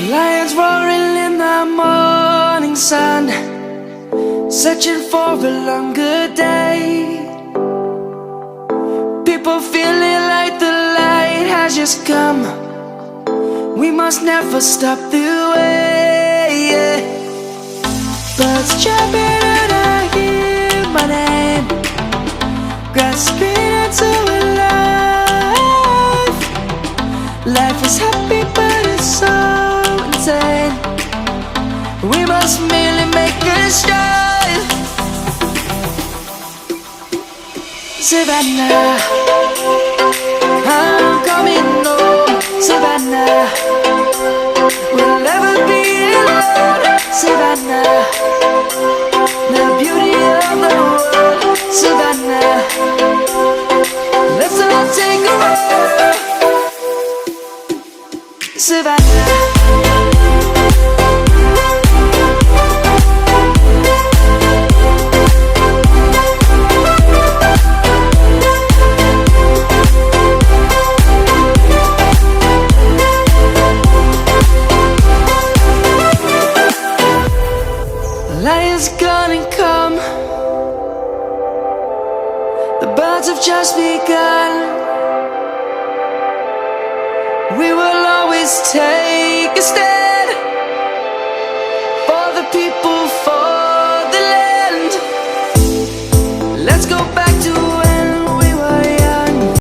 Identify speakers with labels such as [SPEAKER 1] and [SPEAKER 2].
[SPEAKER 1] Lions roaring in the morning sun, searching for a longer day. People feeling like the light has just come. We must never stop the way. Birds chirping and I hear my name, grasping into a life. Life is happy but it's so insane. We must merely make a strive. Savannah, I'm coming home. Savannah, we'll never be alone. Savannah, the beauty of the world. Savannah, let's all take a walk. Savannah. Lion's gonna come. The birds have just begun. We will always take Let's go back to